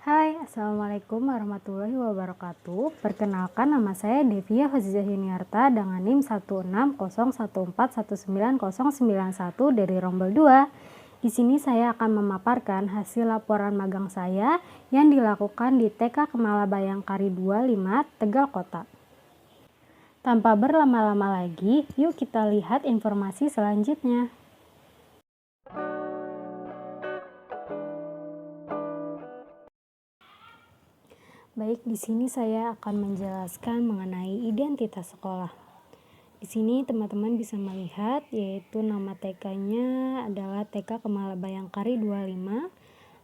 Hai, Assalamualaikum warahmatullahi wabarakatuh. Perkenalkan, nama saya Devia Hozizah Yuniarta dengan NIM 16014190091 dari Rombel 2. Di sini saya akan memaparkan hasil laporan magang saya yang dilakukan di TK Kemala Bayangkari 25, Tegal Kota. Tanpa berlama-lama lagi, yuk kita lihat informasi selanjutnya. Baik, di sini saya akan menjelaskan mengenai identitas sekolah. Di sini teman-teman bisa melihat yaitu nama TK-nya adalah TK Kemala Bayangkari 25.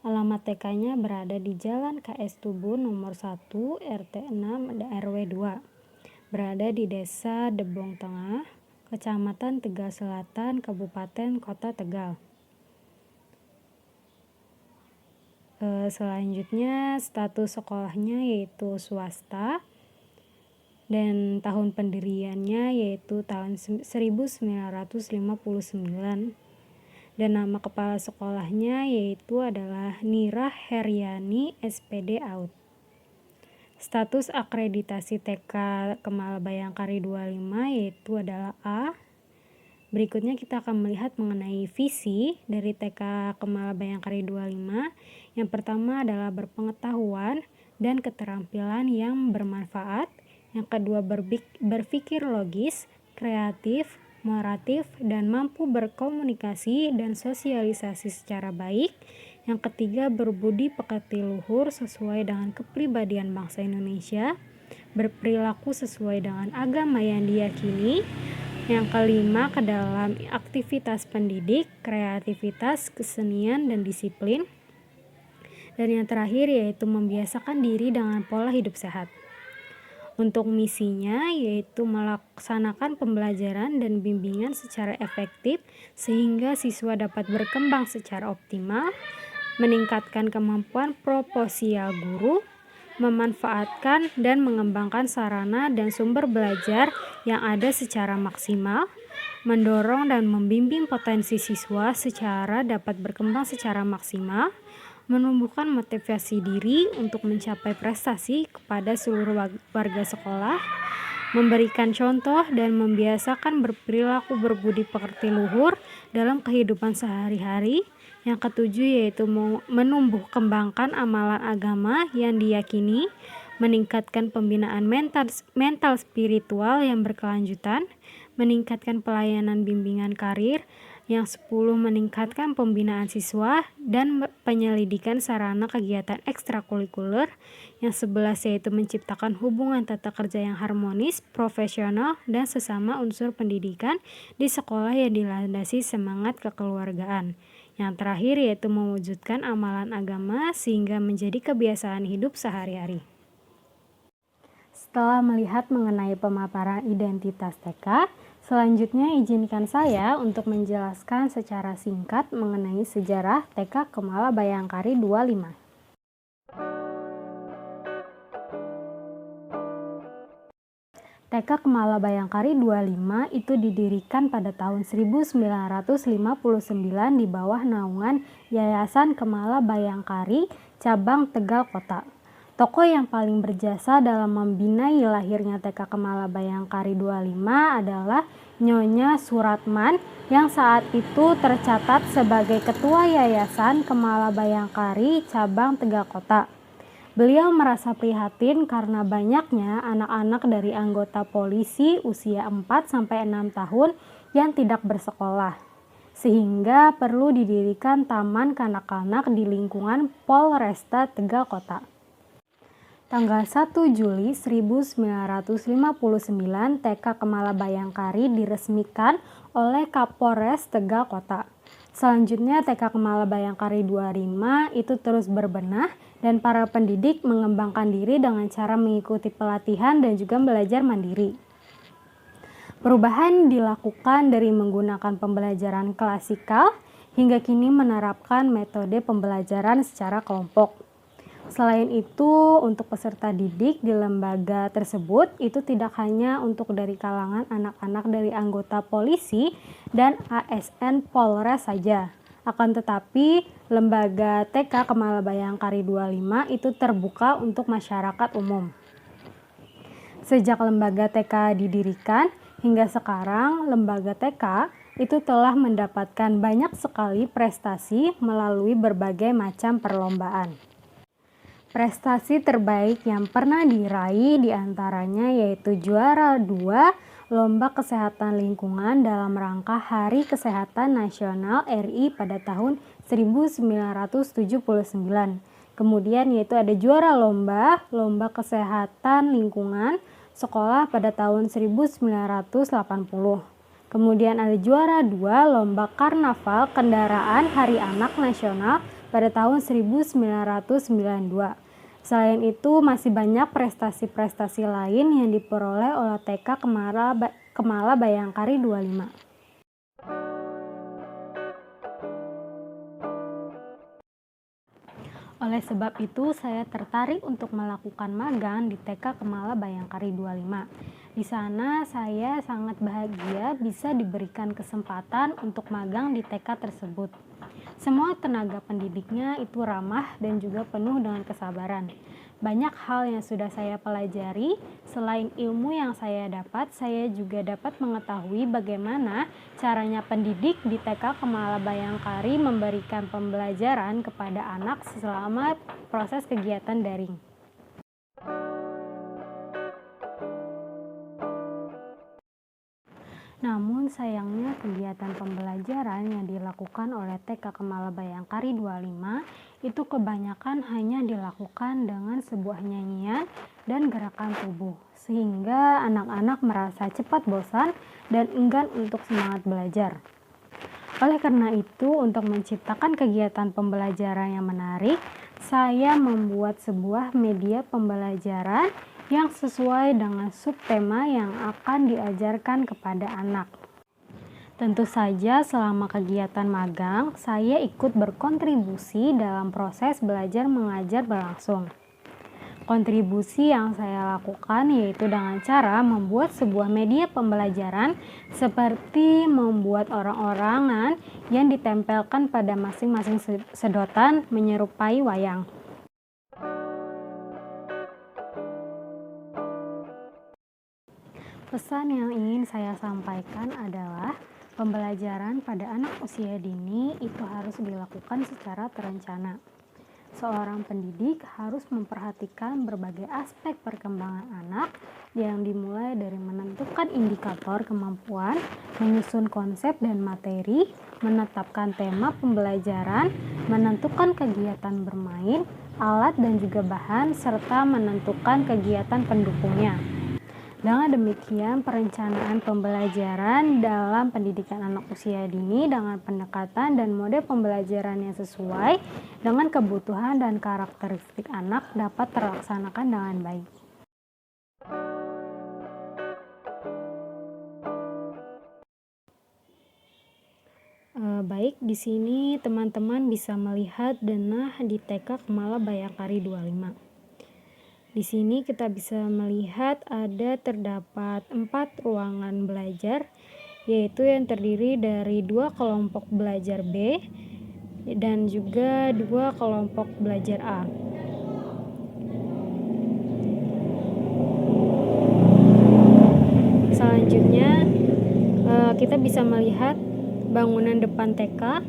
Alamat TK-nya berada di Jalan KS Tubun nomor 1 RT 6 RW 2. Berada di Desa Debong Tengah, Kecamatan Tegal Selatan, Kabupaten Kota Tegal. Selanjutnya status sekolahnya yaitu swasta dan tahun pendiriannya yaitu tahun 1959 dan nama kepala sekolahnya yaitu adalah Nira Heryani SPD Aut. Status akreditasi TK Kemala Bayangkari 25 yaitu adalah A. Berikutnya kita akan melihat mengenai visi dari TK Kemala Bayangkari 25. Yang pertama adalah berpengetahuan dan keterampilan yang bermanfaat. Yang kedua berpikir logis, kreatif, moratif, dan mampu berkomunikasi dan sosialisasi secara baik. Yang ketiga berbudi pekerti luhur sesuai dengan kepribadian bangsa Indonesia. Berperilaku sesuai dengan agama yang diyakini. Yang kelima, ke dalam aktivitas pendidik, kreativitas, kesenian, dan disiplin. Dan yang terakhir yaitu membiasakan diri dengan pola hidup sehat. Untuk misinya yaitu melaksanakan pembelajaran dan bimbingan secara efektif sehingga siswa dapat berkembang secara optimal, meningkatkan kemampuan proposial guru, memanfaatkan dan mengembangkan sarana dan sumber belajar yang ada secara maksimal, mendorong dan membimbing potensi siswa secara dapat berkembang secara maksimal, menumbuhkan motivasi diri untuk mencapai prestasi kepada seluruh warga sekolah, memberikan contoh dan membiasakan berperilaku berbudi pekerti luhur dalam kehidupan sehari-hari. Yang ketujuh yaitu menumbuh kembangkan amalan agama yang diyakini, meningkatkan pembinaan mental spiritual yang berkelanjutan, meningkatkan pelayanan bimbingan karir. Yang 10 meningkatkan pembinaan siswa dan penyelidikan sarana kegiatan ekstrakurikuler. Yang 11 yaitu menciptakan hubungan tata kerja yang harmonis, profesional, dan sesama unsur pendidikan di sekolah yang dilandasi semangat kekeluargaan. Yang terakhir yaitu mewujudkan amalan agama sehingga menjadi kebiasaan hidup sehari-hari. Setelah melihat mengenai pemaparan identitas TK, selanjutnya izinkan saya untuk menjelaskan secara singkat mengenai sejarah TK Kemala Bayangkari 25. TK Kemala Bayangkari 25 itu didirikan pada tahun 1959 di bawah naungan Yayasan Kemala Bayangkari Cabang Tegal Kota. Tokoh yang paling berjasa dalam membina lahirnya TK Kemala Bayangkari 25 adalah Nyonya Suratman yang saat itu tercatat sebagai Ketua Yayasan Kemala Bayangkari Cabang Tegal Kota. Beliau merasa prihatin karena banyaknya anak-anak dari anggota polisi usia 4-6 tahun yang tidak bersekolah, sehingga perlu didirikan taman kanak-kanak di lingkungan Polresta Tegal Kota. Tanggal 1 Juli 1959 TK Kemala Bayangkari diresmikan oleh Kapolres Tegal Kota. Selanjutnya TK Kemala Bayangkari 25 itu terus berbenah dan para pendidik mengembangkan diri dengan cara mengikuti pelatihan dan juga belajar mandiri. Perubahan dilakukan dari menggunakan pembelajaran klasikal hingga kini menerapkan metode pembelajaran secara kelompok. Selain itu, untuk peserta didik di lembaga tersebut itu tidak hanya untuk dari kalangan anak-anak dari anggota polisi dan ASN Polres saja, Akan tetapi, lembaga TK Kemala Bayangkari 25 itu terbuka untuk masyarakat umum. Sejak lembaga TK didirikan, hingga sekarang lembaga TK itu telah mendapatkan banyak sekali prestasi melalui berbagai macam perlombaan. Prestasi terbaik yang pernah diraih diantaranya yaitu juara 2 Lomba Kesehatan Lingkungan dalam rangka Hari Kesehatan Nasional RI pada tahun 1979. Kemudian yaitu ada juara Lomba Kesehatan Lingkungan Sekolah pada tahun 1980. Kemudian ada juara 2 Lomba Karnaval Kendaraan Hari Anak Nasional pada tahun 1992. Selain itu, masih banyak prestasi-prestasi lain yang diperoleh oleh TK Kemala Bayangkari 25. Oleh sebab itu, saya tertarik untuk melakukan magang di TK Kemala Bayangkari 25. Di sana, saya sangat bahagia bisa diberikan kesempatan untuk magang di TK tersebut. Semua tenaga pendidiknya itu ramah dan juga penuh dengan kesabaran. Banyak hal yang sudah saya pelajari, selain ilmu yang saya dapat, saya juga dapat mengetahui bagaimana caranya pendidik di TK Kemala Bayangkari memberikan pembelajaran kepada anak selama proses kegiatan daring. Namun sayangnya kegiatan pembelajaran yang dilakukan oleh TK Kemala Bayangkari 25 itu kebanyakan hanya dilakukan dengan sebuah nyanyian dan gerakan tubuh, sehingga anak-anak merasa cepat bosan dan enggan untuk semangat belajar. Oleh karena itu, untuk menciptakan kegiatan pembelajaran yang menarik, saya membuat sebuah media pembelajaran yang sesuai dengan subtema yang akan diajarkan kepada anak. Tentu saja selama kegiatan magang, saya ikut berkontribusi dalam proses belajar mengajar berlangsung. Kontribusi yang saya lakukan yaitu dengan cara membuat sebuah media pembelajaran seperti membuat orang-orangan yang ditempelkan pada masing-masing sedotan menyerupai wayang. Pesan yang ingin saya sampaikan adalah pembelajaran pada anak usia dini itu harus dilakukan secara terencana. Seorang pendidik harus memperhatikan berbagai aspek perkembangan anak yang dimulai dari menentukan indikator kemampuan, menyusun konsep dan materi, menetapkan tema pembelajaran, menentukan kegiatan bermain, alat dan juga bahan, serta menentukan kegiatan pendukungnya. Dengan demikian, perencanaan pembelajaran dalam pendidikan anak usia dini dengan pendekatan dan mode pembelajaran yang sesuai dengan kebutuhan dan karakteristik anak dapat terlaksanakan dengan baik. Baik, di sini teman-teman bisa melihat denah di TK Kemala Bayangkari 25. Di sini kita bisa melihat terdapat 4 ruangan belajar, yaitu yang terdiri dari 2 kelompok belajar B dan juga 2 kelompok belajar A. Selanjutnya kita bisa melihat bangunan depan TK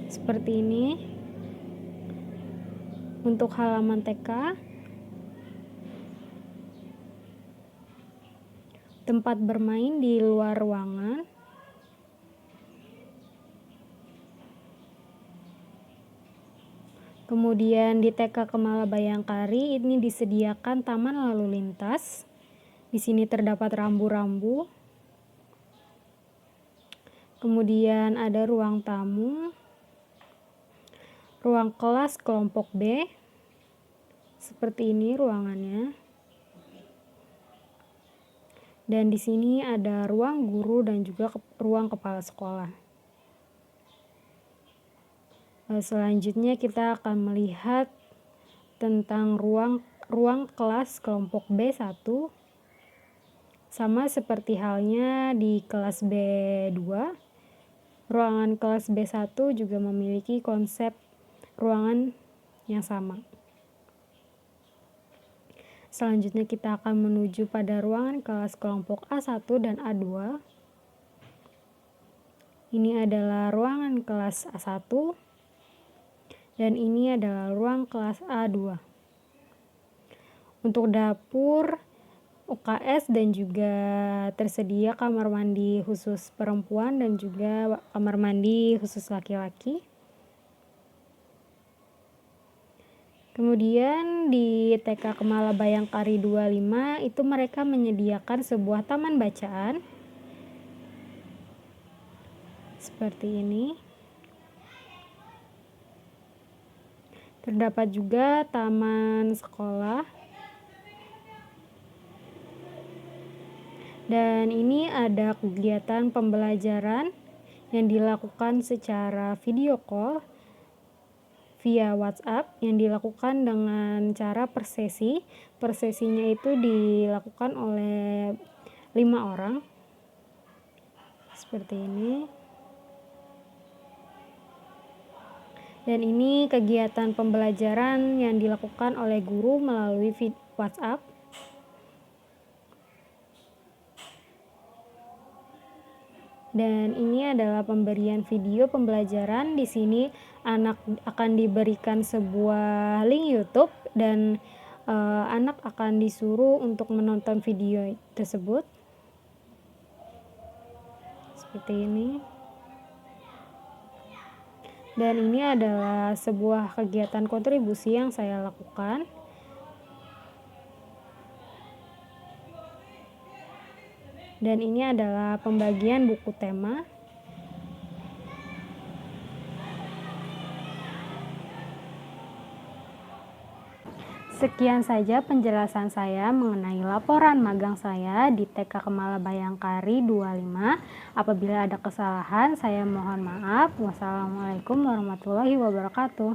seperti ini. Untuk halaman TK, tempat bermain di luar ruangan, kemudian di TK Kemala Bayangkari ini disediakan taman lalu lintas. Di sini terdapat rambu-rambu, kemudian ada ruang tamu, ruang kelas kelompok B, seperti ini ruangannya. Dan di sini ada ruang guru dan juga ruang kepala sekolah. Selanjutnya kita akan melihat tentang ruang kelas kelompok B1. Sama seperti halnya di kelas B2. Ruangan kelas B1 juga memiliki konsep ruangan yang sama. Selanjutnya kita akan menuju pada ruangan kelas kelompok A1 dan A2. Ini adalah ruangan kelas A1 dan ini adalah ruang kelas A2. Untuk dapur, UKS dan juga tersedia kamar mandi khusus perempuan dan juga kamar mandi khusus laki-laki. Kemudian di TK Kemala Bayangkari 25 itu mereka menyediakan sebuah taman bacaan seperti ini. Terdapat juga taman sekolah. Dan ini ada kegiatan pembelajaran yang dilakukan secara video call via WhatsApp yang dilakukan dengan cara per sesi. Per sesinya itu dilakukan oleh 5 orang. Seperti ini. Dan ini kegiatan pembelajaran yang dilakukan oleh guru melalui WhatsApp. Dan ini adalah pemberian video pembelajaran. Di sini anak akan diberikan sebuah link YouTube dan anak akan disuruh untuk menonton video tersebut. Seperti ini. Dan ini adalah sebuah kegiatan kontribusi yang saya lakukan. Dan ini adalah pembagian buku tema. Sekian saja penjelasan saya mengenai laporan magang saya di TK Kemala Bayangkari 25. Apabila ada kesalahan, saya mohon maaf. Wassalamualaikum warahmatullahi wabarakatuh.